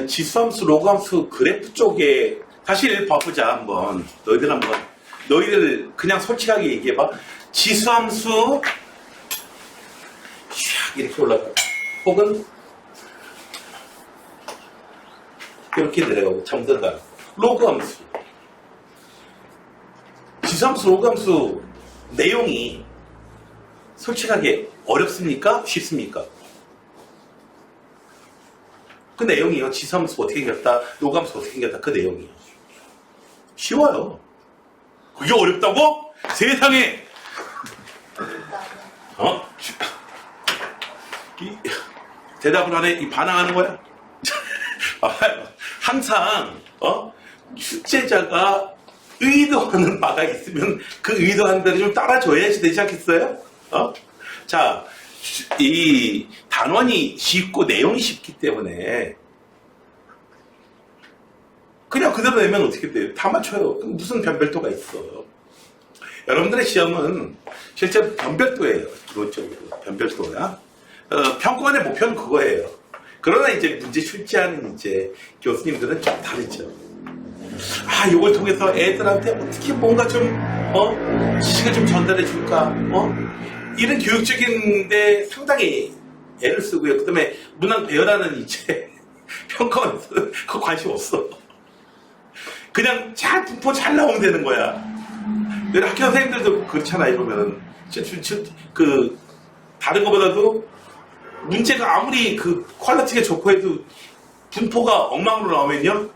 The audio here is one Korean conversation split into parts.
지수함수, 로그함수 그래프 쪽에 사실 봐보자 한번. 너희들 그냥 솔직하게 얘기해봐. 지수함수 샥 이렇게 올라가. 혹은 이렇게 내려가고 잠든다. 로그함수. 지수함수, 로그함수 내용이 솔직하게 어렵습니까? 쉽습니까? 그 내용이요. 지수함수가 어떻게 생겼다, 로그함수가 어떻게 생겼다. 그 내용이요. 쉬워요. 그게 어렵다고? 세상에. 대답을 하네. 이 반항하는 거야? 항상 출제자가 의도하는 바가 있으면 그 의도하는 대로 좀 따라줘야지 되지 않겠어요? 자, 이 단원이 쉽고 내용이 쉽기 때문에 그냥 그대로 내면 어떻게 돼요? 다 맞춰요. 무슨 변별도가 있어. 여러분들의 시험은 실제 변별도예요. 기본적으로 변별도야. 평가원의 목표는 그거예요. 그러나 이제 문제 출제하는 이제 교수님들은 좀 다르죠. 이걸 통해서 애들한테 어떻게 뭔가 좀 지식을 좀 전달해 줄까? 이런 교육적인데 상당히 애를 쓰고요. 그다음에 문항 배열하는 이제 평가원에서 그 관심 없어. 그냥 잘 분포 잘 나오면 되는 거야. 학교 선생님들도 그렇잖아요. 보면은 그 다른 것보다도 문제가 아무리 그 퀄리티가 좋고 해도 분포가 엉망으로 나오면요,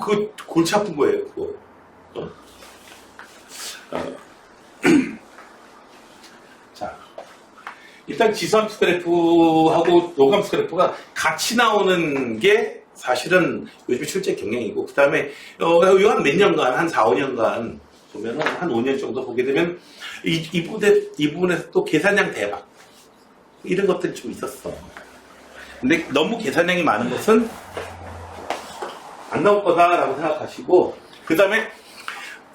그 골치 아픈 거예요. 그거. 자, 일단 지수함수 그래프하고 로그함수 그래프가 같이 나오는 게 사실은 요즘 출제 경향이고, 그 다음에 한 몇 년간, 한 4, 5년간 보면은 한 5년 정도 보게 되면 이 부분에서 또 계산량 대박 이런 것들이 좀 있었어. 근데 너무 계산량이 많은 것은 안 나올 거다라고 생각하시고, 그 다음에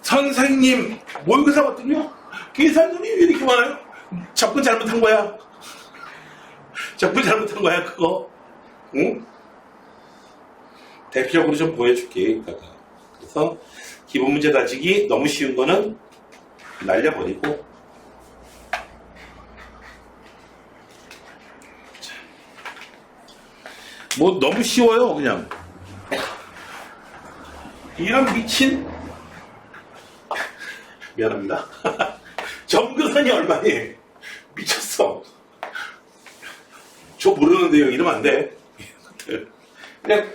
선생님 모의고사 봤더니요 계산량이 왜 이렇게 많아요? 접근 잘못한 거야. 접근 잘못한 거야 그거. 응? 대표적으로 좀 보여줄게 이따가. 그래서 기본 문제 다지기 너무 쉬운 거는 날려버리고, 뭐 너무 쉬워요 그냥. 이런 미친, 미안합니다. 점근선이 얼마니? 미쳤어. 저 모르는데요. 이러면 안 돼. 그냥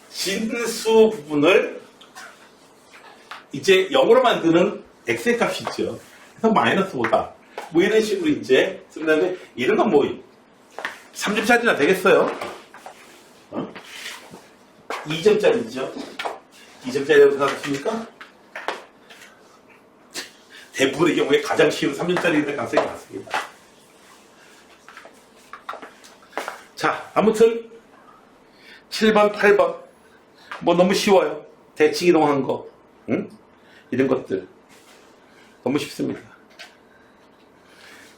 진수 부분을 이제 영어로 만드는 엑셀 값이 있죠. 그래서 마이너스 5다. 뭐 이런 식으로 이제 쓴 다음에 이런 건 뭐 3점짜리나 되겠어요? 2점짜리죠. 2점짜리라고 생각하십니까? 대부분의 경우에 가장 쉬운 3점짜리인데 가능성이 많습니다. 자, 아무튼 7번, 8번 뭐 너무 쉬워요. 대칭 이동한 거, 응? 이런 것들 너무 쉽습니다.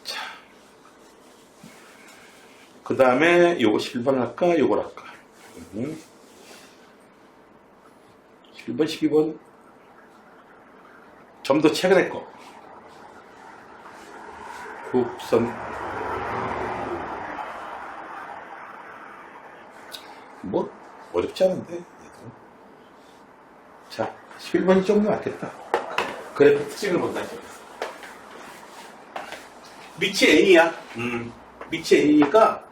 자, 그 다음에 요거 7번 할까? 요걸 할까? 7번, 12번 좀 더 최근에 거. 곡선 뭐 어렵지 않은데. 자, 11번이 좀 더 맞겠다. 그래프 특징을 본다. 밑이 n이야. 밑이 n이니까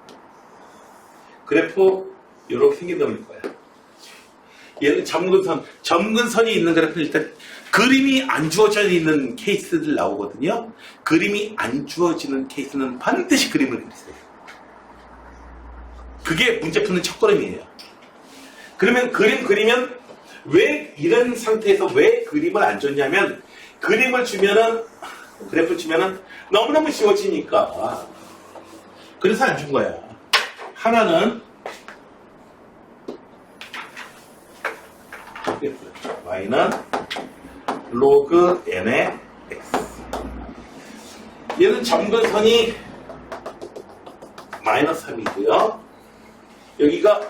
그래프 이렇게 생겨나올 거야. 얘는 점근선이 있는 그래프는 일단 그림이 안 주어져 있는 케이스들 나오거든요. 그림이 안 주어지는 케이스는 반드시 그림을 그리세요. 그게 문제 푸는 첫걸음이에요. 그러면 그림 그리면 왜 이런 상태에서 왜 그림을 안 줬냐면, 그림을 주면은, 그래프 주면은 너무너무 쉬워지니까. 그래서 안 준 거야. 하나는 y는 로그 n의 x. 얘는 점근선이 마이너스 3이고요. 여기가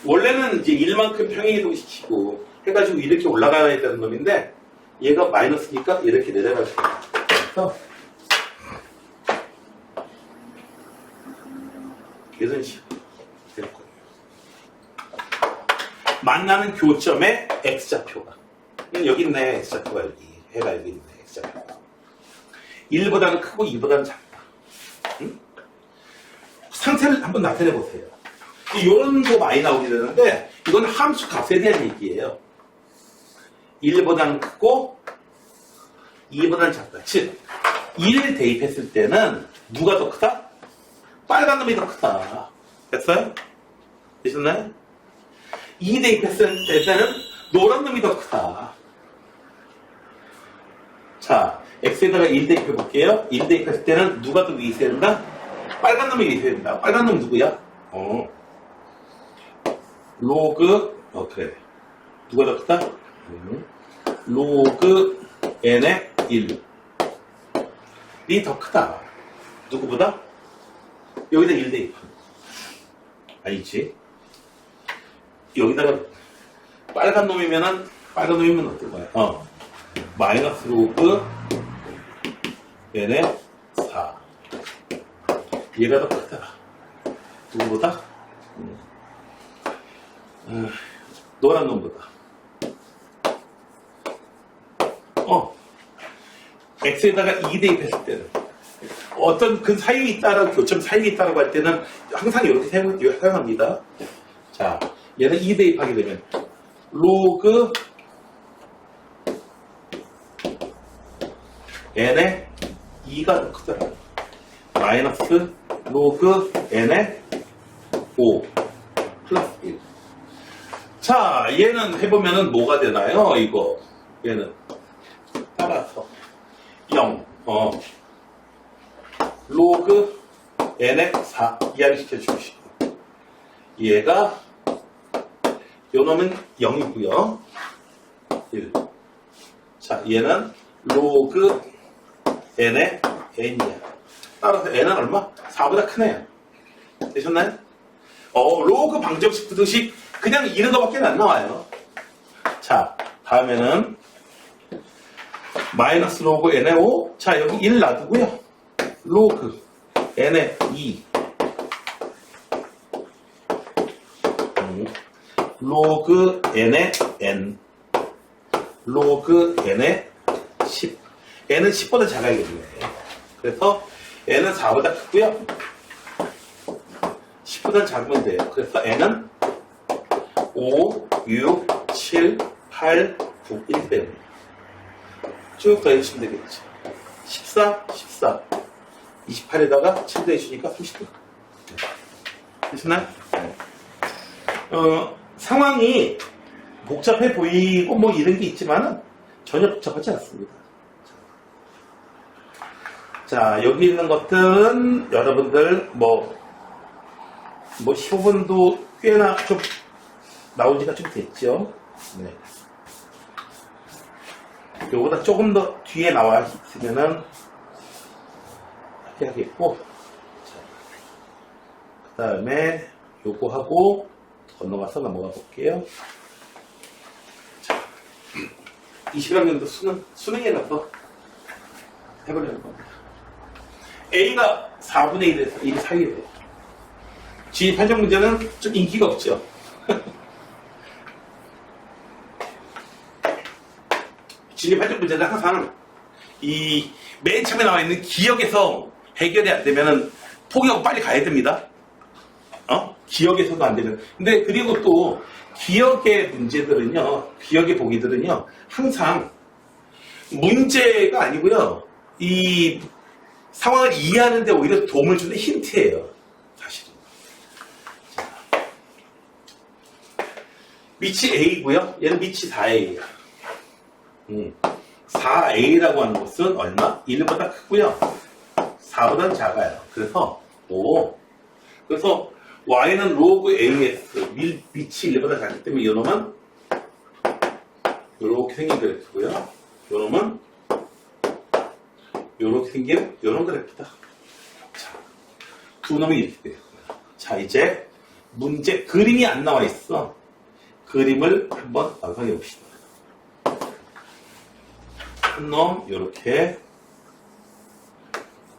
원래는 이제 1만큼 평행이동 시키고 해가지고 이렇게 올라가야 되는 놈인데 얘가 마이너스니까 이렇게 내려갈 거예요. 그래서 이런 식으로 될 거예요. 만나는 교점의 x좌표가 여기 있네. x좌표가 여기 해가 여기 있네. x좌표가 1보다는 크고 2보다는 작다. 응? 상태를 한번 나타내 보세요. 이런 거 많이 나오게 되는데 이건 함수 값에 대한 얘기예요. 1보다는 크고 2보다는 작다. 즉 1 대입했을 때는 누가 더 크다? 빨간 놈이 더 크다. 됐어요? 되셨나요? 2 대입했을 때는 노란 놈이 더 크다. 자, x에다가 1 대입해 볼게요. 1 대입했을 때는 누가 더 위에 있어야 된다? 빨간 놈이 위에 있어야 된다. 빨간 놈 누구야? 로그, 그래. 누가 더 크다? 로그 n의 1. 이 더 크다. 누구보다? 여기다 1 대입. 아니지. 여기다가 빨간 놈이면 어떨 거야? 마이너스 로그 n의 4. 얘가 더 크다. 누구보다? 노란 놈보다. x에다가 2 대입했을 때는 어떤 그 사이에 있다라고 교점 사이에 있다라고 할 때는 항상 이렇게 사용합니다. 자, 얘는 2 대입하게 되면 로그 n의 2가 더 크더라. 마이너스 로그 n의 5 플러스 1. 자, 얘는 해보면은 뭐가 되나요? 이거 얘는 따라서 0 로그 n의 4 이하를 시켜주시고 얘가 요놈은 0이고요 1. 자, 얘는 로그 n의 n이야. 따라서 n은 얼마? 4보다 크네요. 되셨나요? 로그 방정식 부등식 그냥 이런 거밖에 안 나와요. 자, 다음에는 마이너스 로그 n의 5. 자, 여기 1 놔두고요. 로그 n의 2. 로그 n의 n. 로그 n의 10. n은 10보다 작아야겠네요. 그래서 n은 4보다 크고요. 10보다 작으면 돼요. 그래서 n은 5, 6, 7, 8, 9 이렇게 됩니다. 쭉 더해주시면 되겠죠. 14, 14, 28에다가 7 더해주니까 30도. 되셨나요? 상황이 복잡해 보이고 뭐 이런 게 있지만은 전혀 복잡하지 않습니다. 자, 여기 있는 것들은 여러분들 뭐 15분도 꽤나 좀 나온 지가 좀 됐죠. 네. 요거보다 조금 더 뒤에 나와 있으면은 해야겠고, 그 다음에 요거 하고 건너가서 넘어가 볼게요. 자, 21학년도 수능이라서 해보려는 겁니다. A가 4분의 1에서 1이 사이에 돼요. 진입 판정 문제는 좀 인기가 없죠. 진입 판정 문제는 항상 이 맨 처음에 나와 있는 기억에서 해결이 안 되면은 포기하고 빨리 가야 됩니다. 기억에서도 안 되면. 근데 그리고 또 기억의 문제들은요, 기억의 보기들은요, 항상 문제가 아니고요, 이 상황을 이해하는데 오히려 도움을 주는 힌트예요. 사실은. 밑이 A고요. 얘는 밑이 4A예요. 4A라고 하는 것은 얼마? 1보다 크고요. 4보다는 작아요. 그래서 그래서 Y는 로그 AS 밑이 1보다 작기 때문에 이놈은 이렇게 생긴 그래프고요. 이놈은 요렇게 생긴 요런 그래프다. 자, 두 놈이 이렇게 돼요. 자, 이제 문제 그림이 안 나와 있어. 그림을 한번 완성해 봅시다. 한 놈 요렇게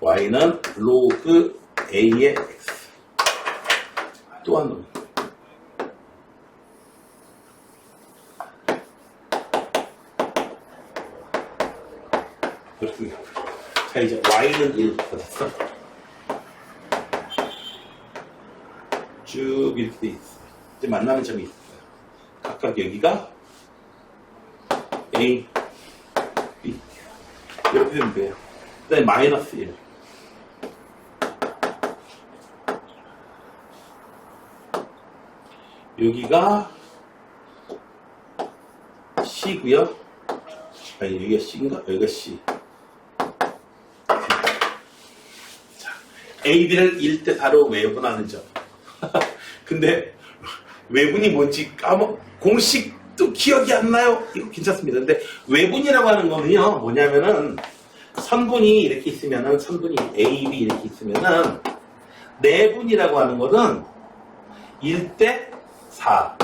y는 로그 a의 x. 또 한 놈. 이렇게. 자, 이제 y는 1 됐어. 쭉 이렇게 돼 있어. 이제 만나는 점이 있어요. 각각 여기가 A, B 이렇게 되면 돼요. 그 다음에 마이너스 1. 여기가 C고요. 아니, 여기가 C인가? 여기가 C. 자, AB를 1대 4로 외분하는 점. 근데 외분이 뭔지 공식도 기억이 안 나요. 이거 괜찮습니다. 근데 외분이라고 하는 거는요, 뭐냐면은 선분이 이렇게 있으면은 선분이 A, B 이렇게 있으면은 내분이라고 하는 거는 1대 4.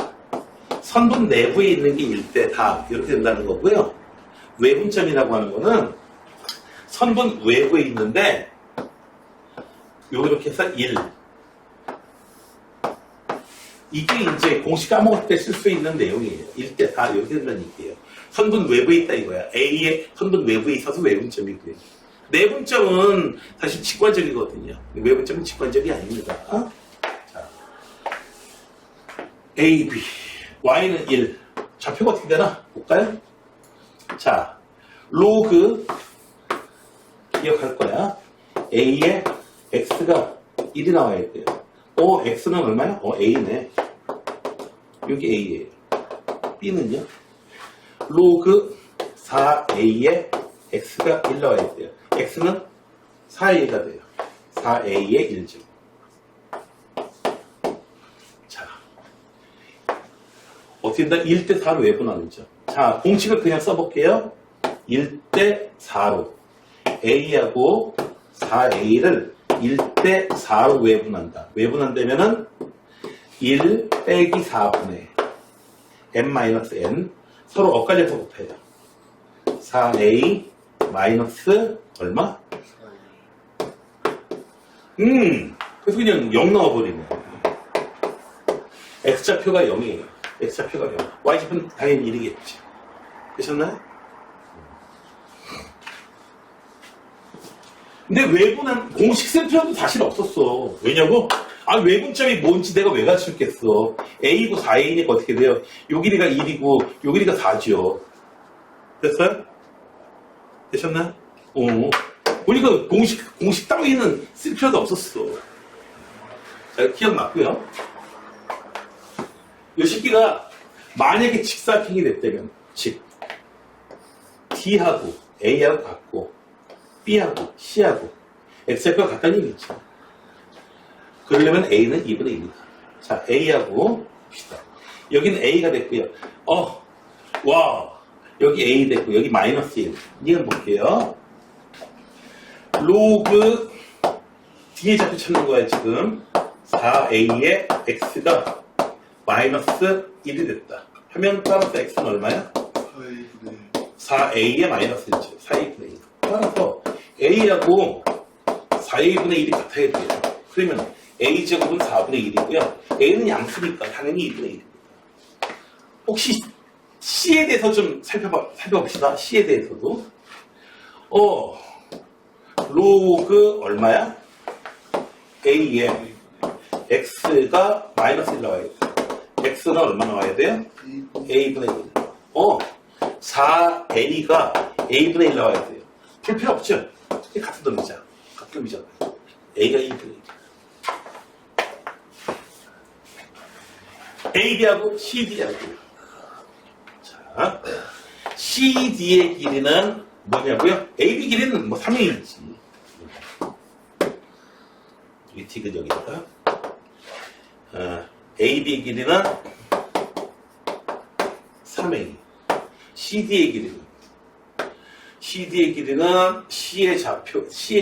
선분 내부에 있는 게 1대 4 이렇게 된다는 거고요. 외분점이라고 하는 거는 선분 외부에 있는데 요렇게 해서 1. 이게 이제 공식 까먹을 때 쓸 수 있는 내용이에요. 1대 4 이렇게 된다는 얘기예요. 선분 외부에 있다 이거야. A의 선분 외부에 있어서 외분점이고요. 내분점은 사실 직관적이거든요. 외분점은 직관적이 아닙니다. 자, A, B, Y는 1. 좌표가 어떻게 되나? 볼까요? 자, 로그 기억할 거야. A의 X가 1이 나와야 돼요. X는 얼마야? A네. 여기 A예요. B는요? 로그 4A의 X가 1 나와야 돼요. X는 4A가 돼요. 4A의 1죠. 자, 어떻게 된다? 1대 4로 외분하는 점. 자, 공식을 그냥 써볼게요. 1대 4로 A하고 4A를 1대 4로 외분한다. 외분한다면은 1 빼기 4분의 n-n 서로 엇갈려서 곱해요. 4a 마이너스 얼마? 그래서 그냥 0 넣어버리네. x좌표가 0이에요. x좌표가 0. y좌표는 당연히 1이겠지. 되셨나요? 근데 외분한 공식 쓸 필요도 사실 없었어. 왜냐고? 외분점이 뭔지 내가 왜 가르쳤겠어. A고 4A니까 어떻게 돼요? 요 길이가 1이고 요 길이가 4죠. 됐어요? 되셨나요? 보니까 공식 따위는 쓸 필요도 없었어. 자, 기억났고요. 요 새끼가 만약에 직사각형이 됐다면, 즉 D하고 A하고 같고 B하고 C하고 X좌표가 같다는 얘기죠. 그러려면 A는 2분의 1이다. 자, A하고 봅시다. 여기는 A가 됐고요. 와, 여기 A 됐고 여기 마이너스 1. 이건 볼게요. 로그 D의 좌표 찾는 거야 지금. 4A의 X가 마이너스 1이 됐다. 하면 따라서 X는 얼마야? 4A의 마이너스 1죠. 4A분의 1. 따라서 A하고 4A분의 1이 같아야 돼요. 그러면 A제곱은 4분의 1이고요. A는 양수니까 당연히 2분의 1입니다. 혹시 C에 대해서 좀 살펴봅시다. C에 대해서도. 로그 얼마야? A에 X가 마이너스 1 나와야 돼요. X는 얼마 나와야 돼요? A분의 1. 4A가 A분의 1 나와야 돼요. 풀 필요 없죠? 같은 놈이잖아. 가끔이잖아. A가 2분의 1. AB하고 CD하고. 자, CD의 길이는 뭐냐고요? AB 길이는 뭐 3A이지. 이 T가 여기다가. AB 길이는 3A. CD의 길이는 CD의 길이는 C의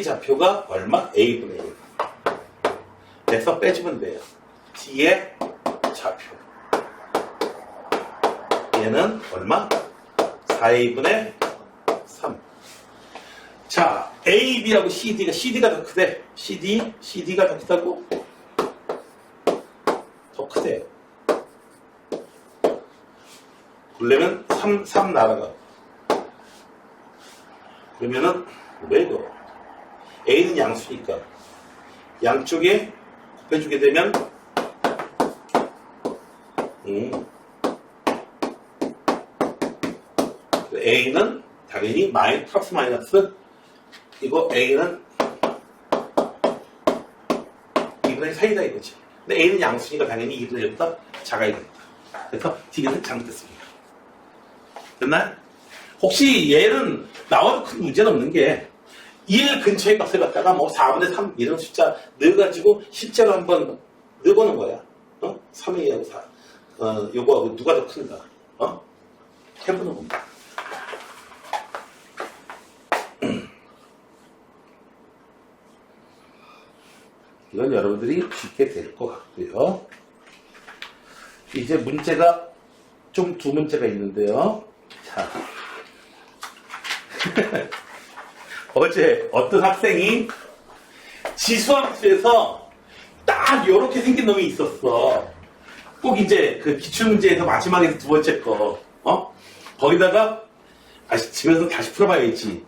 좌표가 얼마? A분의 1. 그래서 빼주면 돼요. D의 좌표. 얘는 얼마? 4A분의 3. 자, A, B하고 CD가 더 크대. CD가 더 크다고? 더 크대요. 그러려면 3 날아가. 그러면은, 왜 이거? A는 양수니까. 양쪽에 곱해주게 되면, A는 당연히 플러스 마이너스, 이거 A는 2분의 1 사이다 이거지. 근데 A는 양수니까 당연히 2분의 1보다 작아야 됩니다. 그래서 D는 잘못됐습니다. 됐나요? 혹시 얘는 나와도 큰 문제는 없는 게 1 근처의 값을 갖다가 뭐 4분의 3 이런 숫자 넣어가지고 실제로 한번 넣어보는 거야. 3A하고 4. 요거하고 누가 더 큰가? 해보는 겁니다. 이건 여러분들이 쉽게 될 것 같고요. 이제 문제가 좀 두 문제가 있는데요. 자. 어제 어떤 학생이 지수함수에서 딱 요렇게 생긴 놈이 있었어. 꼭 이제 그 기출문제에서 마지막에서 두 번째 거, 거기다가 집에서 다시 풀어봐야지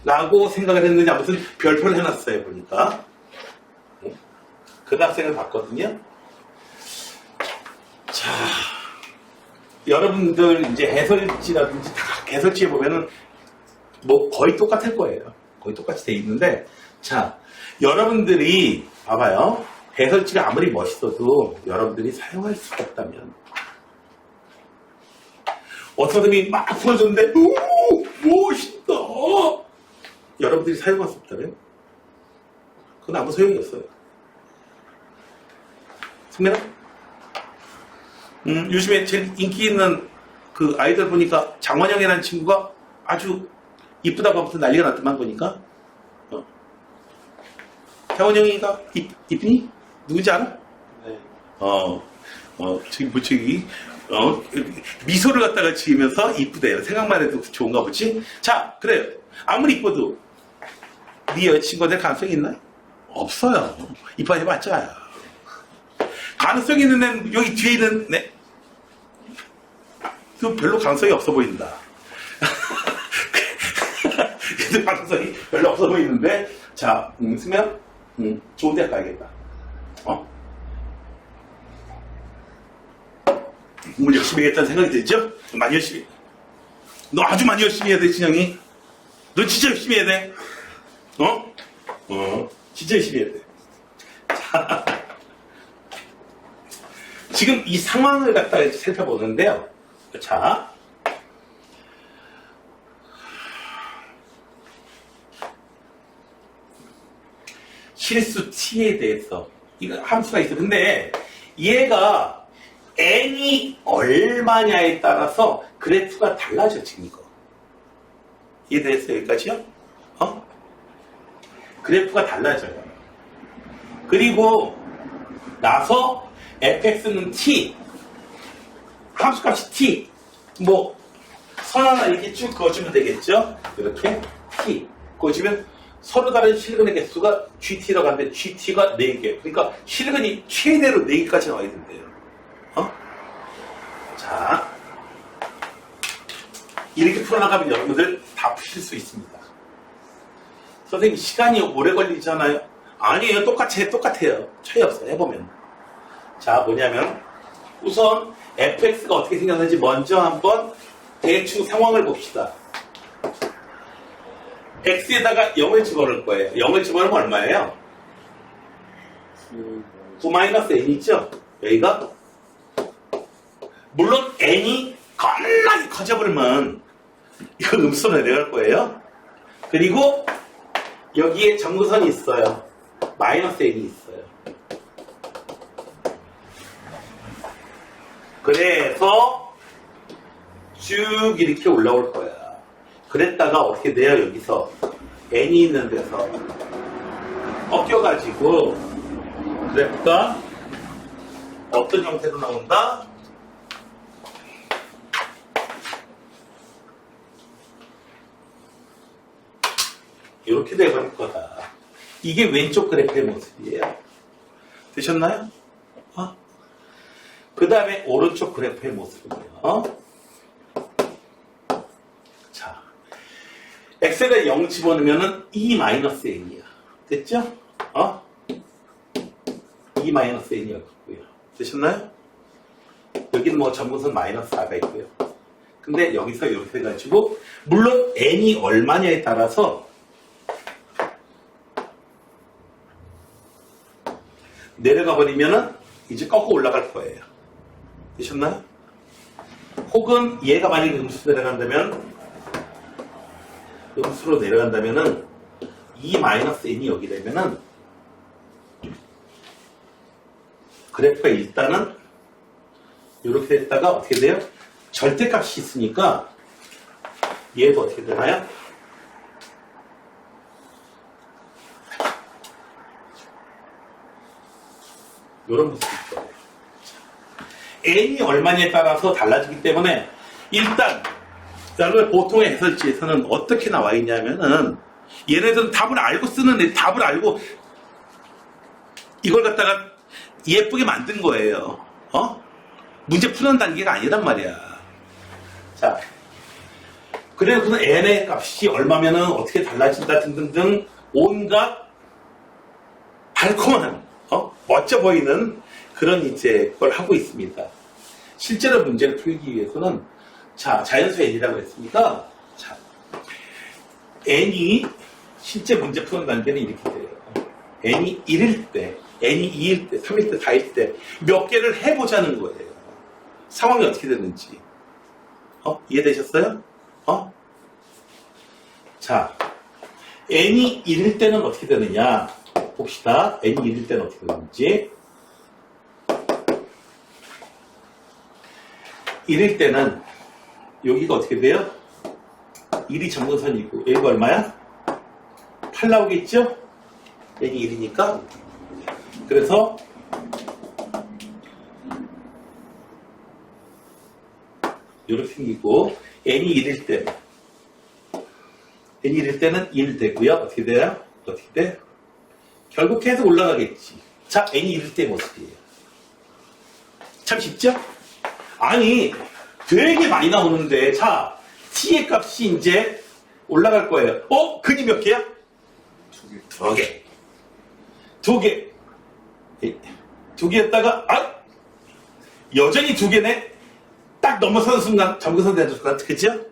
라고 생각을 했는데 아무튼 별표를 해놨어요. 보니까 그 학생을 봤거든요. 자, 여러분들 이제 해설지라든지 다 해설지에 보면은 뭐 거의 똑같을 거예요. 거의 똑같이 돼 있는데, 자, 여러분들이 봐봐요. 해설지가 아무리 멋있어도 여러분들이 사용할 수 없다면, 어떤 사람이 막 풀어줬는데 오 멋있다, 여러분들이 사용할 수 없다면 그건 아무 소용이 없어요. 승민아? 요즘에 제일 인기 있는 그 아이들 보니까 장원영이라는 친구가 아주 이쁘다고 하면서 난리가 났더만 보니까. 장원영이가 이쁘니? 누군지 알아? 네. 저기 미소를 갖다가 지으면서 이쁘대요. 생각만 해도 좋은가 보지? 자, 그래요. 아무리 이뻐도 네 여자친구가 될 가능성이 있나요? 없어요. 이뻐 해봤자. 가능성이 있는 애는 여기 뒤에 있는 네? 그 별로 가능성이 없어 보인다. 가능성이 별로 없어 보이는데, 자, 승면, 좋은 대학 가야겠다. 공부 열심히 해야겠다는 생각이 들죠? 많이 열심히. 너 아주 많이 열심히 해야 돼, 진영이. 너 진짜 열심히 해야 돼. 진짜 열심히 해야 돼. 자, 지금 이 상황을 갖다가 살펴보는데요. 자, 실수 t에 대해서 이거 함수가 있어. 근데 얘가 n이 얼마냐에 따라서 그래프가 달라져. 지금 이거 이해됐어요? 여기까지요? 그래프가 달라져요. 그리고 나서 fx는 t, 함수값이 t, 뭐 선 하나 이렇게 쭉 그어주면 되겠죠? 이렇게 t 그어주면 서로 다른 실근의 개수가 GT라고 하는데 GT가 4개. 그러니까 실근이 최대로 4개까지 나와야 된대요. 자, 이렇게 풀어나가면 여러분들 다 푸실 수 있습니다. 선생님 시간이 오래 걸리잖아요. 아니에요. 똑같아요. 차이 없어요. 해보면. 자, 뭐냐면 우선 fx가 어떻게 생겼는지 먼저 한번 대충 상황을 봅시다. x에다가 0을 집어넣을 거예요. 0을 집어넣으면 얼마예요? 9-n 있죠? 여기가 물론 n이 겁나게 커져버리면 이거 음수로 내려갈 거예요. 그리고 여기에 정근선이 있어요. -n이 있어요. 그래서 쭉 이렇게 올라올 거야. 그랬다가 어떻게 돼요? 여기서 n이 있는 데서 꺾여가지고 그래프가 어떤 형태로 나온다? 이렇게 돼버릴 거다. 이게 왼쪽 그래프의 모습이에요. 되셨나요? 그 다음에 오른쪽 그래프의 모습이에요. 자, x에다 0 집어넣으면 e-n이야. 됐죠? e-n이었고요. 되셨나요? 여기는 뭐 전분선 마이너스 4가 있고요. 근데 여기서 이렇게 해가지고 물론 n이 얼마냐에 따라서 내려가 버리면은 이제 꺾고 올라갈 거예요. 되셨나요? 혹은 얘가 만약에 음수로 내려간다면은 e-n이 여기 되면은 그래프가 일단은 이렇게 됐다가 어떻게 돼요? 절대값이 있으니까 얘도 어떻게 되나요? 이런 모습이 있어요. n이 얼마냐에 따라서 달라지기 때문에 일단 여러분 보통의 해설지에서는 어떻게 나와 있냐면은 얘네들은 답을 알고 쓰는 애, 답을 알고 이걸 갖다가 예쁘게 만든 거예요. 문제 푸는 단계가 아니란 말이야. 자, 그래서 n의 값이 얼마면은 어떻게 달라진다 등등등 온갖 달콤한 멋져 보이는 그런 이제 걸 하고 있습니다. 실제로 문제를 풀기 위해서는 자, 자연수 n이라고 했으니까 자, n이 실제 문제 푸는 단계는 이렇게 돼요. n이 1일 때, n이 2일 때, 3일 때, 4일 때 몇 개를 해보자는 거예요. 상황이 어떻게 됐는지. 이해되셨어요? 자, n이 1일 때는 어떻게 되느냐 봅시다. n이 1일 때는 어떻게 되는지. 1일 때는 여기가 어떻게 돼요? 1이 전분선이고 여기가 얼마야? 8 나오겠죠? n이 1이니까. 그래서 이렇게 생기고 n이 1일 때는 1 되고요. 어떻게 돼요? 어떻게 돼? 결국 계속 올라가겠지. 자, n이 1일 때 모습이에요. 참 쉽죠? 아니, 되게 많이 나오는데, 자, t의 값이 이제 올라갈 거예요. 근이 몇 개야? 2개. 2개. 2개였다가, 여전히 2개네? 딱 넘어서는 순간, 전근선 되는 순간, 그죠?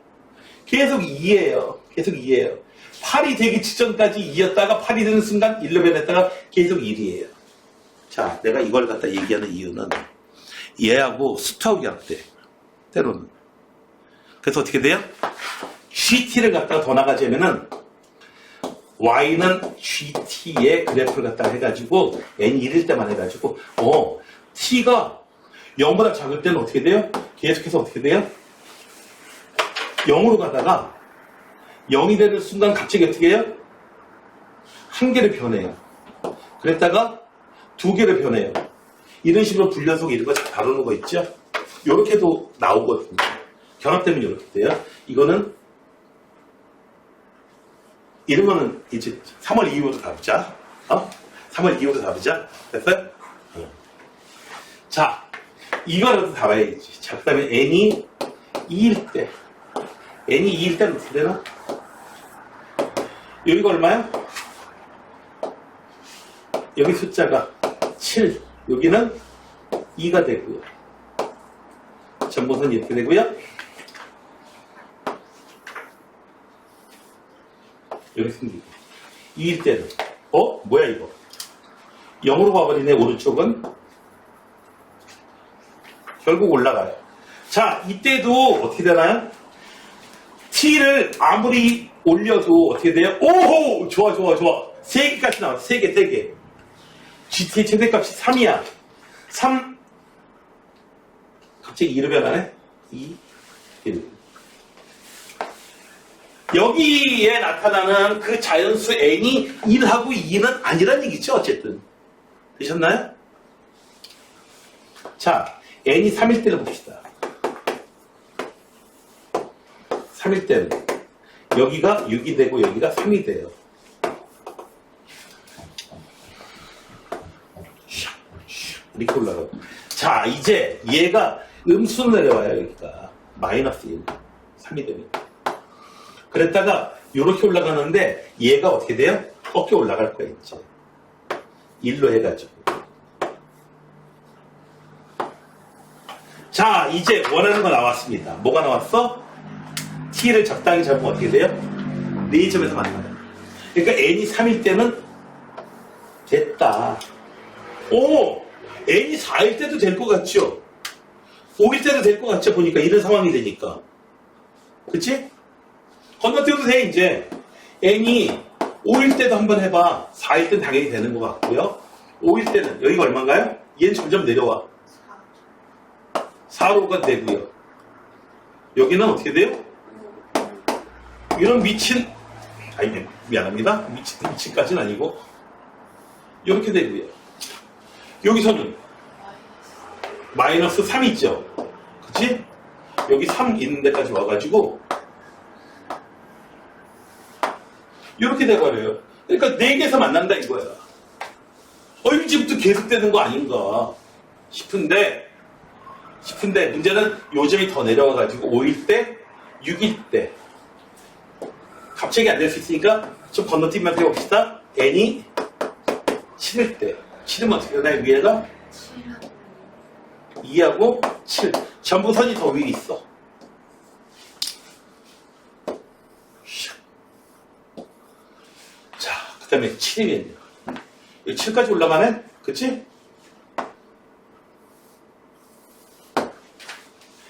계속 2예요. 계속 2예요. 8이 되기 직전까지 2였다가 8이 되는 순간 1로 변했다가 계속 1이에요. 자, 내가 이걸 갖다 얘기하는 이유는 얘하고 수트하고 약대. 때로는. 그래서 어떻게 돼요? GT를 갖다가 더 나가자면은 Y는 GT의 그래프를 갖다가 해가지고 N이 1일 때만 해가지고 T가 0보다 작을 때는 어떻게 돼요? 계속해서 어떻게 돼요? 0으로 가다가 0이 되는 순간 갑자기 어떻게 해요? 1개를 변해요. 그랬다가 2개를 변해요. 이런 식으로 불연속 이런 거 잘 다루는 거 있죠? 요렇게도 나오거든요. 결합되면 이렇게 돼요. 이거는 이러면은 이제 3월 이후로 다루자. 3월 이후로 다루자. 됐어요? 자, 이거라도 다뤄야지. 자, 그 다음에 n이 2일 때. n이 2일 때는 어떻게 되나? 여기가 얼마야? 여기 숫자가 7. 여기는 2가 되고요. 전보선이 이렇게 되고요. 여기 생기고. 2일 때는 뭐야 이거? 0으로 가버리네. 오른쪽은 결국 올라가요. 자, 이때도 어떻게 되나요? t를 아무리 올려도 어떻게 돼요? 오호! 좋아. 3개까지 나와. 3개. GT의 최대값이 3이야. 3. 갑자기 2로 변하네? 2, 1. 여기에 나타나는 그 자연수 n이 1하고 2는 아니란 얘기죠. 어쨌든. 되셨나요? 자, n이 3일 때를 봅시다. 3일 때는 여기가 6이 되고 여기가 3이 돼요. 이렇게 올라가고. 자, 이제 얘가 음수로 내려와요. 여기가 마이너스 1, 3이 되면. 그랬다가 이렇게 올라가는데 얘가 어떻게 돼요? 꺾여 올라갈 거야 이제. 1로 해가지고. 자, 이제 원하는 거 나왔습니다. 뭐가 나왔어? t를 적당히 잡으면 어떻게 돼요? 4점에서 만나요. 그러니까 n이 3일 때는 됐다. 오! n이 4일 때도 될 것 같죠? 5일 때도 될 것 같죠? 보니까 이런 상황이 되니까. 그치? 건너뛰어도 돼, 이제. n이 5일 때도 한번 해봐. 4일 때는 당연히 되는 것 같고요. 5일 때는, 여기가 얼마인가요? 얘는 점점 내려와. 4로가 되고요. 여기는 어떻게 돼요? 이런 미친, 아니, 미안합니다. 미친까지는 아니고. 이렇게 되고요. 여기서는 마이너스 3 있죠? 그치? 여기 3 있는 데까지 와가지고 이렇게 돼버려요. 그러니까 4개에서 만난다 이거야. 이제부터 계속되는 거 아닌가 싶은데 문제는 요점이 더 내려와가지고 5일 때, 6일 때 갑자기 안 될 수 있으니까 좀 건너뛰기만 해봅시다. n이 7일 때 7이면 어떻게 되나요? 위에가? 2하고 7. 전부 선이 더 위에 있어. 자, 그 다음에 7이면요. 여기 7까지 올라가네? 그치?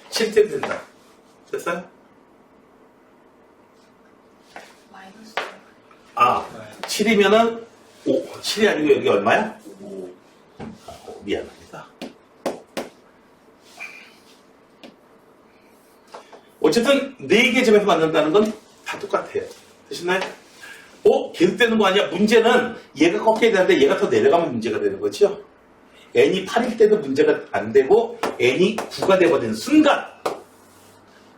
7대 된다. 됐어요? 마이너스. 7이면은 5. 7이 아니고 여기 얼마야? 5. 미안합니다. 어쨌든 4개 점에서 만난다는 건 다 똑같아요. 되셨나요? 계속되는 거 아니야? 문제는 얘가 꺾여야 되는데 얘가 더 내려가면 문제가 되는 거죠? n이 8일 때도 문제가 안 되고 n이 9가 돼버리는 순간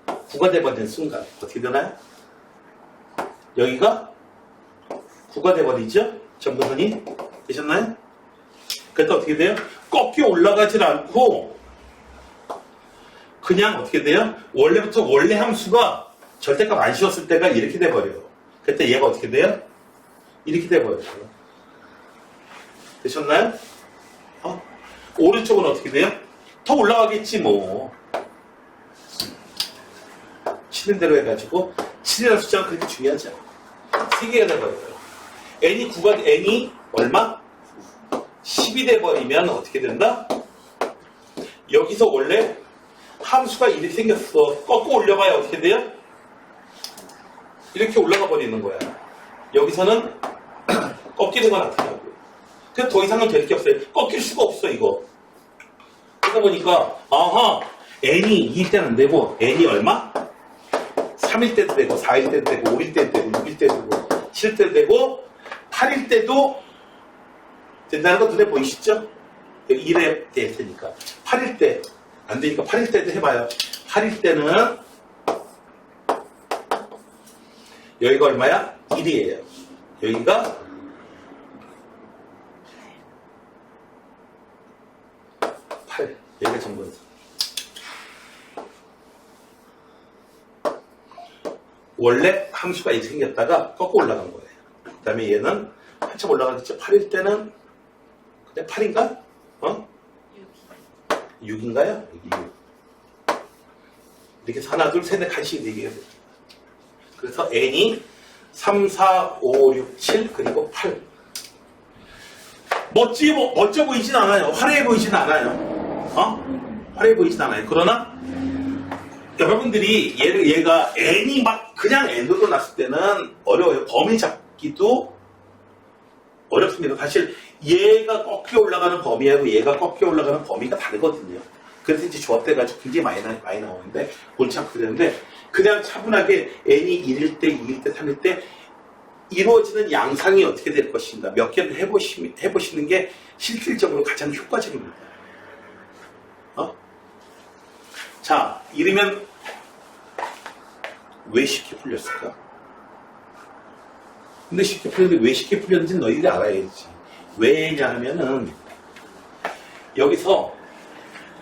9가 돼버리는 순간 어떻게 되나요? 여기가 9가 돼버리죠? 전부선이 되셨나요? 그래서 어떻게 돼요? 꺾여 올라가질 않고 그냥 어떻게 돼요? 원래부터 원래 함수가 절대값 안 씌웠을 때가 이렇게 돼버려요. 그때 얘가 어떻게 돼요? 이렇게 돼버려요. 되셨나요? 오른쪽은 어떻게 돼요? 더 올라가겠지 뭐. 치는 대로 해가지고 7이라는 숫자가 그렇게 중요하지 않아요. 3개가 돼버려요. n이 얼마? 10이 돼버리면 어떻게 된다? 여기서 원래 함수가 이렇게 생겼어. 꺾고 올려봐야 어떻게 돼요? 이렇게 올라가 버리는 거야. 여기서는 꺾이는 건 나타나고. 그래서 더 이상은 될 게 없어요. 꺾일 수가 없어 이거. 그러다 보니까 n이 2일 때는 안 되고 n이 얼마? 3일 때도 되고 4일 때도 되고 5일 때도 되고 6일 때도 되고 7일 때도 되고 8일 때도 된다는 거 눈에 보이시죠? 1회 될 테니까 8일 때 안 되니까 8일 때도 해봐요. 8일 때는 여기가 얼마야? 1이에요. 여기가 8. 여기가 정근선. 원래 함수가 이렇게 생겼다가 꺾고 올라간 거예요. 그 다음에 얘는 한참 올라가겠죠. 8일 때는 그냥 8인가? 6인가요? 6. 이렇게 해서 하나, 둘, 셋, 넷, 간씩 4개가 돼요. 그래서 n이 3, 4, 5, 6, 7, 그리고 8. 멋져 보이진 않아요. 화려해 보이진 않아요. 화려해 보이진 않아요. 그러나 여러분들이 얘가 n이 막 그냥 n으로 났을 때는 어려워요. 범위 잡기도 어렵습니다. 사실 얘가 꺾여 올라가는 범위하고 얘가 꺾여 올라가는 범위가 다르거든요. 그래서 이제 조합돼가지고 굉장히 많이 나오는데 골치 아프게 되는데 그냥 차분하게 n이 1일 때, 2일 때, 3일 때 이루어지는 양상이 어떻게 될 것인가 몇 개를 해보시는 게 실질적으로 가장 효과적입니다. 자, 이러면 왜 쉽게 풀렸을까? 근데 쉽게 풀렸는데 왜 쉽게 풀렸는지 너희들이 알아야지. 왜냐하면은 여기서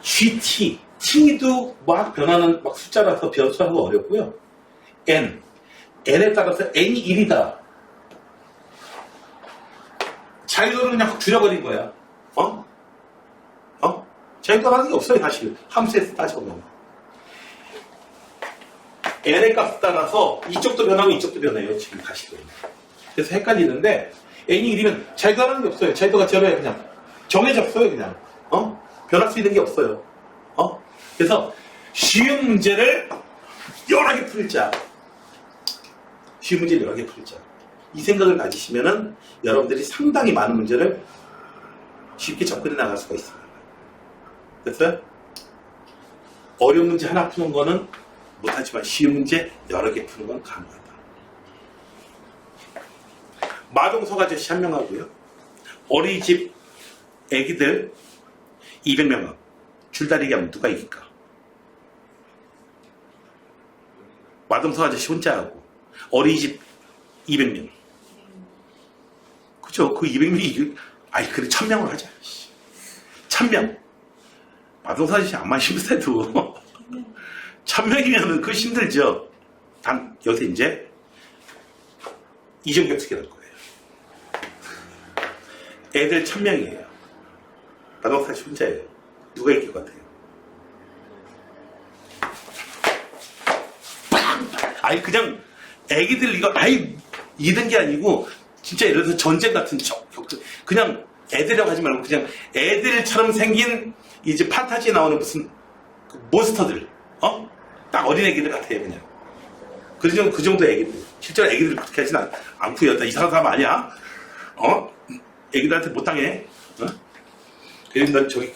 GT, T도 막 변하는 막 숫자라서 변수하기 어렵고요. N에 따라서 N이 1이다. 자유도를 그냥 확 줄여버린 거야. 자유도가 하는 게 없어요, 사실. 함수에서 따져보면. N의 값에 따라서 이쪽도 변하고 이쪽도 변해요, 지금 사실은. 그래서 헷갈리는데, N이 1이면 자유도가 하는 게 없어요. 자유도가 제로야, 그냥. 정해졌어요, 그냥. 변할 수 있는 게 없어요. 그래서 쉬운 문제를 여러 개 풀자. 쉬운 문제를 여러 개 풀자. 이 생각을 가지시면은 여러분들이 상당히 많은 문제를 쉽게 접근해 나갈 수가 있습니다. 됐어요? 어려운 문제 하나 푸는 거는 못하지만 쉬운 문제 여러 개 푸는 건 가능하다. 마동석 아저씨 한 명 하고요. 어린이집 애기들 200명 줄다리기 하면 누가 이길까? 마동석 아저씨 혼자 하고 어린이집 200명. 그죠? 그 200명이 이길, 그래 1000명으로 하자. 1000명. 마동석 아저씨 암만 힘들어도 1000명이면은 그거 힘들죠. 단 여기서 이제 이중격투기 할 거예요. 애들 1000명이에요. 마동석 아저씨 혼자예요. 누가 이길 것 같아요? 그냥 애기들 이거 이든 게 아니고 진짜 예를 들어서 전쟁 같은 그냥 애들이라고 하지 말고 그냥 애들처럼 생긴 이제 판타지에 나오는 무슨 그 몬스터들 딱 어린 애기들 같아요 그냥 그 정도 애기들 실제로 애기들 그렇게 하진 않고요. 나 이상한 사람 아니야. 애기들한테 못 당해. 그래서 난 저기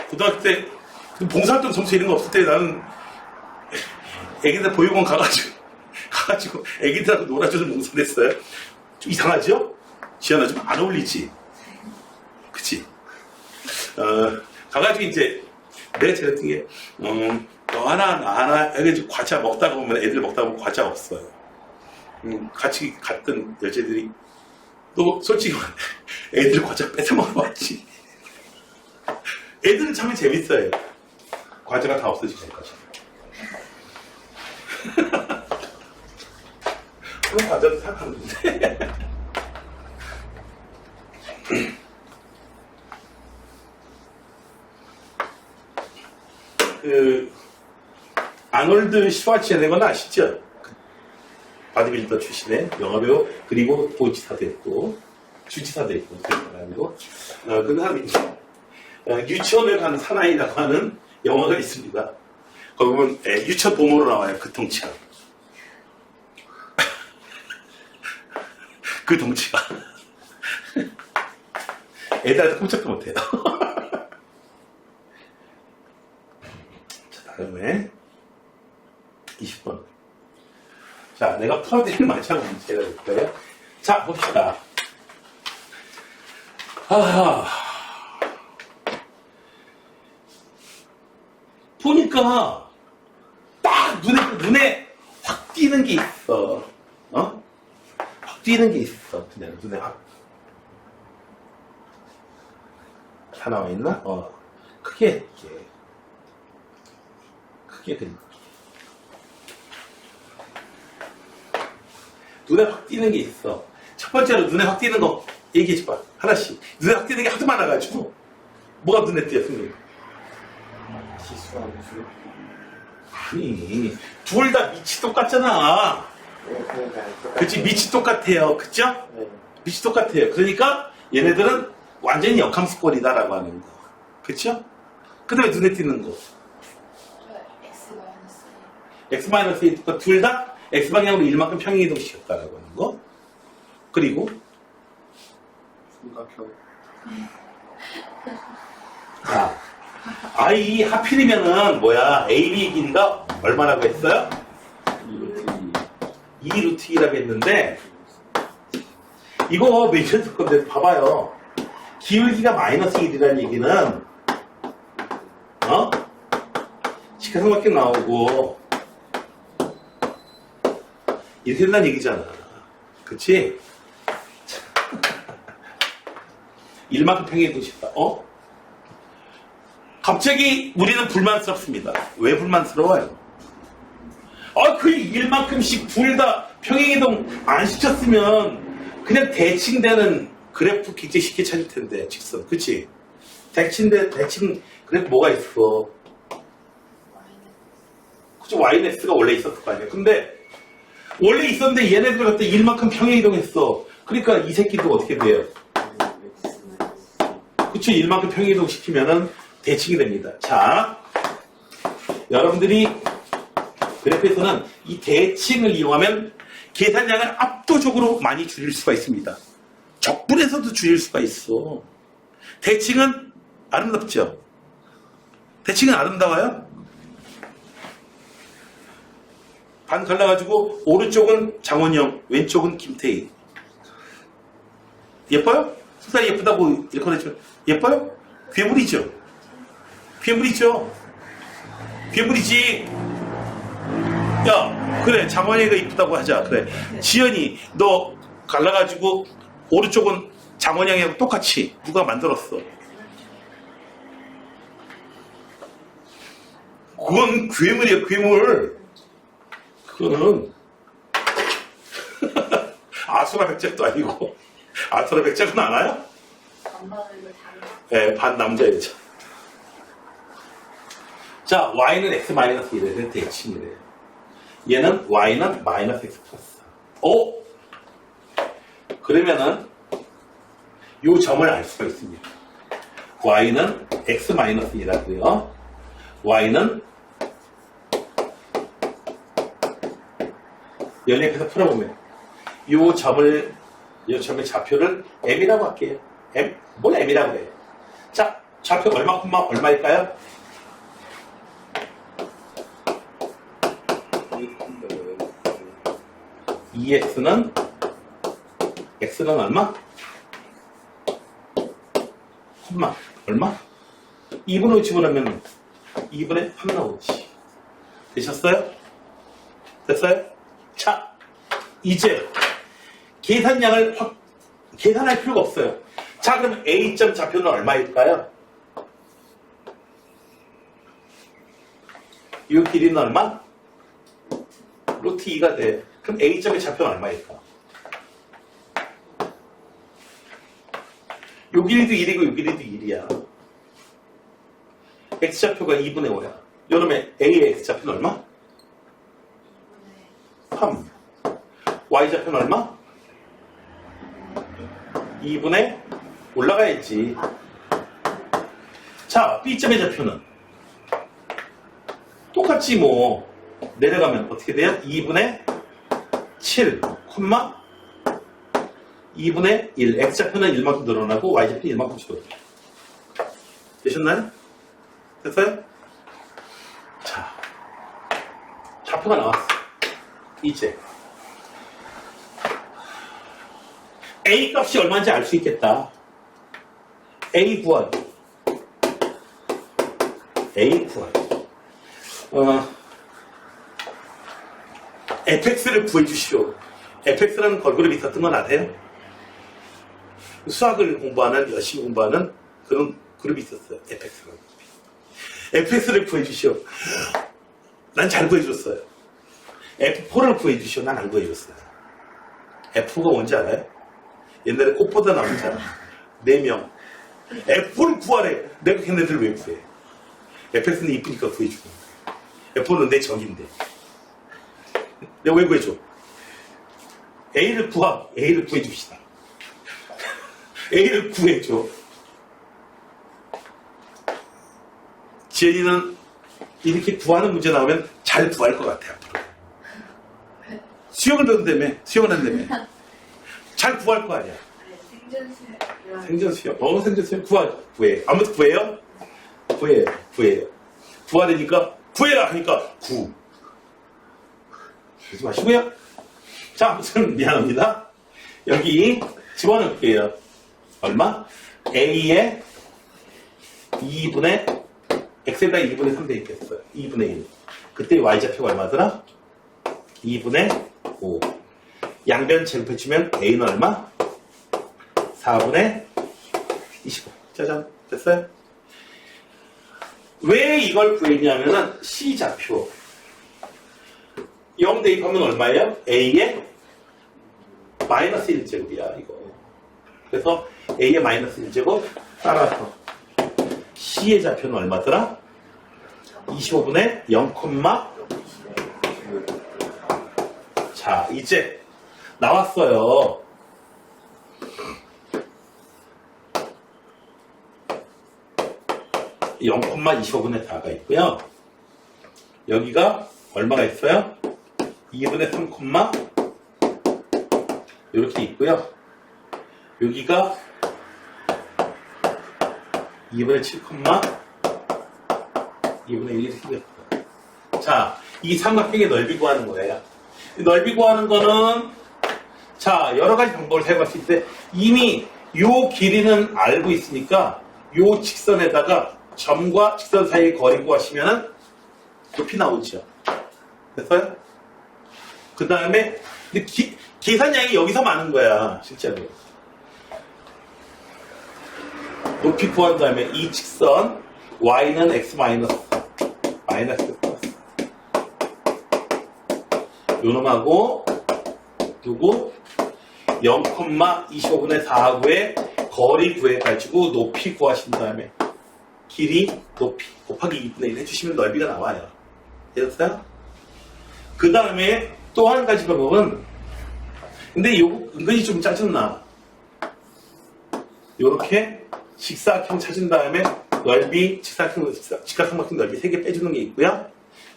고등학교 때 봉사활동 점수 이런 거 없을 때 나는 애기들 보육원 가가지고 애기들하고 놀아주는 봉사를 했어요. 좀 이상하죠? 지연아 좀 안 어울리지? 그치? 가가지고 이제 내가 제일 같은 게 너 하나 나 하나 해가지고 과자 먹다가 보면 애들 먹다가 보면 과자 없어요. 같이 갔던 여자들이 너 솔직히 애들 과자 뺏어 먹어봤지? 애들은 참 재밌어요. 과자가 다 없어지고 거죠. 그런 과자도 생각하는데 아놀드 슈왈츠네거는 아시죠? 바디빌더 출신의 영화배우 그리고 보지사도 했고 주지사도 했고 그리고 그 사람이 유치원을 가는 사나이라고 하는 영화가 있습니다. 거기 보면 유치원 보모로 나와요. 그 덩치가 그 덩치가 애들한테 꼼짝도 못해요. 자, 다음에 20번. 자, 내가 풀어드리는 마지막 문제가 될 거예요. 자, 봅시다. 보니까 딱 눈에 확 띄는 게 있어. 확 띄는 게 있어. 그냥 눈에 확. 다 나와 있나? 크게 그림. 눈에 확 띄는 게 있어. 첫 번째로 눈에 확 띄는 거 얘기해줘봐. 하나씩. 눈에 확 띄는 게 하도 많아가지고. 뭐가 눈에 띄어, 승리? 지수함수. 아니, 둘 다 밑이 똑같잖아. 그치, 밑이 똑같아요. 그쵸? 네. 밑이 똑같아요. 그러니까 얘네들은 완전히 역함수꼴이다라고 하는 거. 그쵸? 그 다음에 눈에 띄는 거. X-1. 둘 다 X방향으로 1만큼 평행이동시켰다라고 하는 거. 그리고 삼각형. 자, I 하필이면은 뭐야 AB 길이가 얼마라고 했어요? 2 루트 2라고 했는데 이거 메이저드 건데 봐봐요. 기울기가 마이너스 1이라는 얘기는 직화상밖에 나오고 이렇게 된다는 얘기잖아. 그치? 1만큼 평행이동 싶다. 갑자기 우리는 불만스럽습니다. 왜 불만스러워요? 그 1만큼씩 둘 다 평행이동 안 시켰으면 그냥 대칭되는 그래프 굉장히 쉽게 찾을 텐데, 직선. 그치? 대칭 그래프 뭐가 있어? 그치? YX가 원래 있었을 거 아니야. 근데 원래 있었는데 얘네들 갖다 1만큼 평행이동했어. 그러니까 이 새끼도 어떻게 돼요? 그쵸? 1만큼 평행이동 시키면은 대칭이 됩니다. 자, 여러분들이 그래프에서는 이 대칭을 이용하면 계산량을 압도적으로 많이 줄일 수가 있습니다. 적분에서도 줄일 수가 있어. 대칭은 아름답죠? 대칭은 아름다워요? 반 갈라가지고 오른쪽은 장원영, 왼쪽은 김태희. 예뻐요? 색깔이 예쁘다고 일컬어주면 예뻐요? 괴물이죠? 괴물이죠? 괴물이지. 야, 그래, 장원이가 이쁘다고 하자. 그래, 지연이, 너 갈라가지고 오른쪽은 장원영이랑 똑같이 누가 만들었어? 그건 괴물이야, 괴물. 그거는 아수라 백작도 아니고. 아수라 백작은 알아요? 네, 반 남자 여자. 자, y는 x-1에 대칭이래. 얘는 y는 마이너스 x 플러스. 그러면은 요 점을 알 수가 있습니다. y는 x-1이라고요. y는 연립해서 풀어보면 요 점의 좌표를 m이라고 할게요. m? 뭘 m이라고 해요? 자, 좌표 얼마일까요? x는 얼마? 얼마? 2분의 5 집어넣으면 2분의 3 나오지. 되셨어요? 됐어요? 자, 이제 계산량을 계산할 필요가 없어요. 자, 그럼 A점 좌표는 얼마일까요? 이 길이는 얼마? 루트 2가 돼. 그럼 A점의 좌표는 얼마일까? 요 길이도 1이고 요 길이도 1이야. X좌표가 2분의 5야. 여름에 A의 X좌표는 얼마? 3. Y좌표는 얼마? 2분의 올라가야지. 자, B점의 좌표는 똑같지 뭐. 내려가면 어떻게 돼요? 2분의 7, 2분의 1. X좌표는 1만큼 늘어나고 Y좌표는 1만큼 줄어들어요. 되셨나요? 됐어요? 자, 좌표가 나왔어. 이제 A 값이 얼마인지 알 수 있겠다. A 구하기. fx를 구해주시오. fx라는 걸그룹이 있었던 건 아세요? 수학을 열심히 공부하는 그런 그룹이 있었어요. fx라는 그룹이. fx를 구해주시오. 난 잘 구해줬어요. f4를 구해주시오. 난 안 구해줬어요. f4가 뭔지 알아요? 옛날에 꽃보다 나오잖아. 4명. f4를 구하래. 내가 걔네들 왜 구해? fx는 이쁘니까 구해주고. f4는 내 적인데. 내가 왜 구해줘? A를 구해줍시다. A를 구해줘. 지연이는 이렇게 구하는 문제 나오면 잘 구할 것 같아, 앞으로. 수영을 한다며. 잘 구할 거 아니야. 생전수영. 생전수영. 생전수영 구해. 아무튼 구해요? 9예요. 9예요. 부하 되니까 9해라 하니까 9. 그러지 마시고요. 자, 아무튼 미안합니다. 여기 집어넣을게요. 얼마? A에 2분의 X에다 2분의 3 돼 있겠어요. 2분의 1. 그때 Y좌표가 얼마더라? 2분의 5. 양변 제곱해주면 A는 얼마? 4분의 25. 짜잔. 됐어요? 왜 이걸 구했냐면은 C좌표. 0 대입하면 얼마예요? A의 마이너스 1제곱이야, 이거. 그래서 A의 마이너스 1제곱 따라서 C의 좌표는 얼마더라? 25분의 0, 자, 이제 나왔어요. (0, 25분의 4가 있고요. 여기가 얼마가 있어요? 2분의 3, 이렇게 있고요. 여기가 2분의 7, 2분의 1이 생겼어요. 자, 이 삼각형의 넓이 구하는 거예요. 넓이 구하는 거는 자, 여러 가지 방법을 사용할 수 있는데 이미 요 길이는 알고 있으니까 요 직선에다가 점과 직선 사이의 거리 구하시면은 높이 나오죠. 됐어요? 그 다음에 계산량이 여기서 많은 거야, 실제로. 높이 구한 다음에 이 직선 y는 x 마이너스 플러스 요놈하고 누구 0,25분의 4하고의 거리 구해가지고 높이 구하신 다음에 길이 높이 곱하기 2분의 1 해주시면 넓이가 나와요. 됐어요? 그 다음에 또 한 가지 방법은 근데 요거 은근히 좀 짜증나. 요렇게 직사각형 찾은 다음에 넓이 직각삼각형 넓이 3개 빼주는 게 있고요.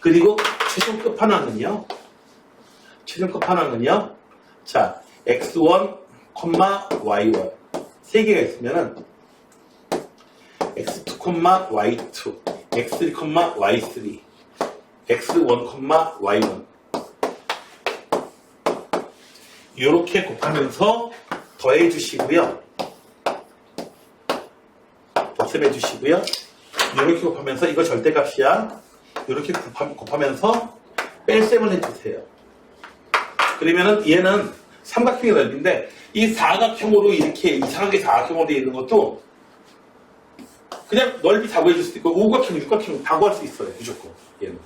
그리고 최종 끝판왕은요. 자, x1, y1 3개가 있으면은 x2, y2, x3, y3, x1, y1 이렇게 곱하면서 더해 주시고요. 곱셈해 주시고요. 이렇게 곱하면서 이거 절대값이야. 이렇게 곱하면서 뺄셈을 해주세요. 그러면은 얘는 삼각형의 넓이인데 이 사각형으로 이렇게 이상하게 사각형으로 되어 있는 것도 그냥 넓이 다 구해줄 수 있고 오각형, 육각형 다 구할 수 있어요. 무조건 얘는.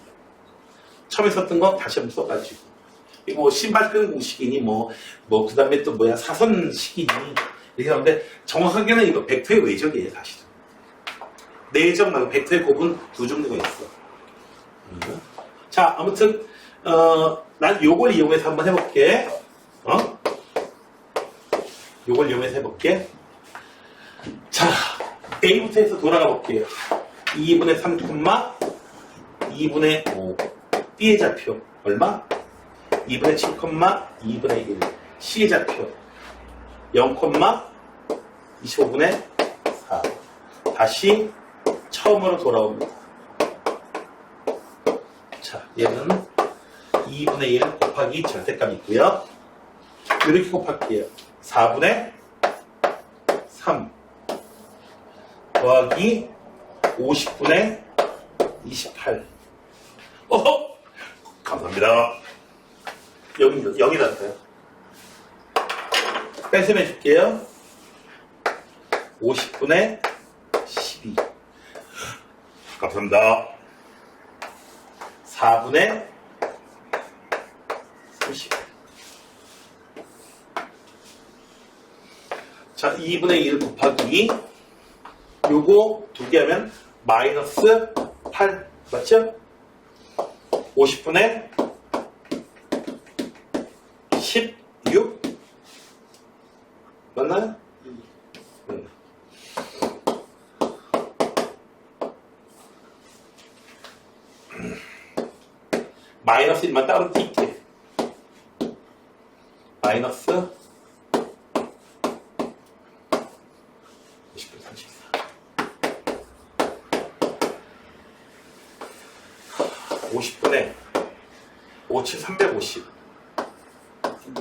처음에 썼던 거 다시 한번 써가지고 이거 뭐 신발 끄는 공식이니 그 다음에 또 뭐야 사선식이니 이렇게 하는데 정확하게는 이거 벡터의 외적이에요. 사실은. 내적 말고 벡터의 곱은 두 종류가 있어. 자, 아무튼 난 요걸 이용해서 한번 해볼게. 요걸 이용해서 해볼게. 자, A부터 해서 돌아가 볼게요. 2분의 3, 2분의 5. B의 좌표 얼마? 2분의 7, 2분의 1. C의 좌표 0, 25분의 4. 다시 처음으로 돌아옵니다. 자, 얘는 2분의 1 곱하기 절대값이 있고요. 이렇게 곱할게요. 4분의 3 더하기 50분의 28. 어허! 감사합니다. 0이 났어요. 뺄셈 해줄게요. 50분의 12. 감사합니다. 4분의 30. 자, 2분의 1 곱하기 요거 두 개 하면 마이너스 8 맞죠? 50분의 16 맞나요? 마이너스 1만 따로 띄게 마이너스 50분 34 50분에 5, 7, 350. 384.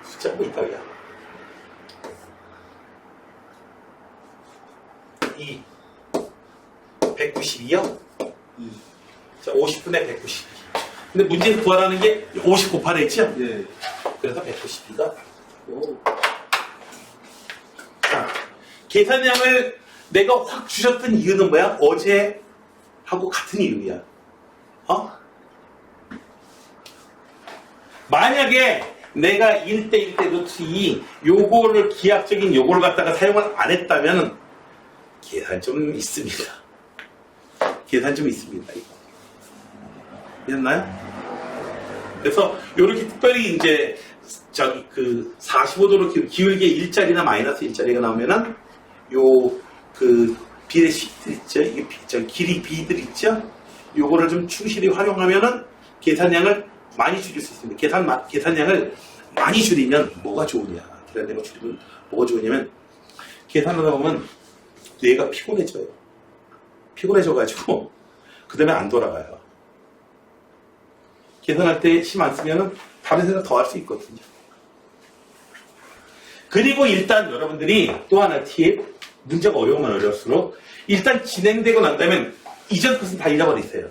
숫자 뭐 있다, 야. 2. 192요? 2. 자, 50분에 192. 근데 문제에서 구하라는 게 50 곱하라 했죠? 예. 그래서 192가. 오. 자, 계산량을 내가 확 주셨던 이유는 뭐야? 어제 하고 같은 이유야. 만약에 내가 1대1대 루트 2 요거를 기하학적인 요거를 갖다가 사용을 안 했다면 계산 좀 있습니다. 계산 좀 있습니다. 이거. 이해했나요? 그래서 요렇게 특별히 이제 저기 그 45도로 기울게 일자리나 마이너스 일자리가 나오면은 요 그 비례 식들 있죠? 이게 길이 비들 있죠? 요거를 좀 충실히 활용하면은 계산량을 많이 줄일 수 있습니다. 계산량을 많이 줄이면 뭐가 좋으냐? 계산량을 줄이면 뭐가 좋으냐면 계산하다 보면 뇌가 피곤해져요. 피곤해져가지고 그 다음에 안 돌아가요. 계산할 때 힘 안 쓰면은 다른 생각 더 할 수 있거든요. 그리고 일단 여러분들이 또 하나 팁, 문제가 어려우면 어려울수록 일단 진행되고 난 다음에 이전 것은 다 잃어버리세요.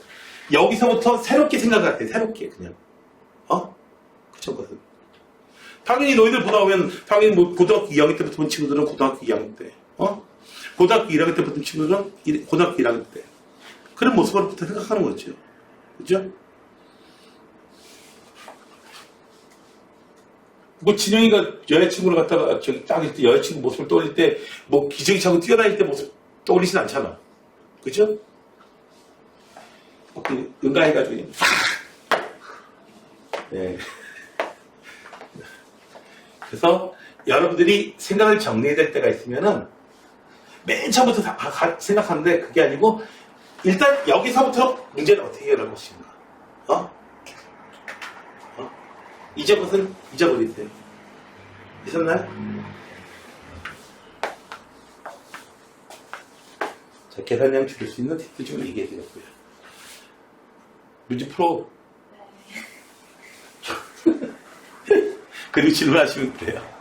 여기서부터 새롭게 생각을 하세요. 새롭게 그냥. 그쵸 것은. 당연히 너희들 보다 보면 당연히 뭐 고등학교 2학년 때부터 본 친구들은 고등학교 2학년 때, 고등학교 1학년 때부터 본 친구들은 고등학교 1학년 때. 그런 모습으로부터 생각하는 거죠. 그죠? 뭐 진영이가 여자친구를 갖다가 저기 딱 있을 때 여자친구 모습을 떠올릴 때 뭐 기저귀 차고 뛰어다닐 때 모습 떠올리진 않잖아. 그죠? 응가해가지고 그냥 네. 그래서 여러분들이 생각을 정리해야 될 때가 있으면은 맨 처음부터 생각하는데 그게 아니고 일단 여기서부터 문제를 어떻게 해결할 것인가. 이제 것은 잊어버리세요. 있었나요? 자, 계산량 줄일 수 있는 팁들 좀 얘기해 드렸고요. 문제 풀어. 그리고 질문하시면 돼요.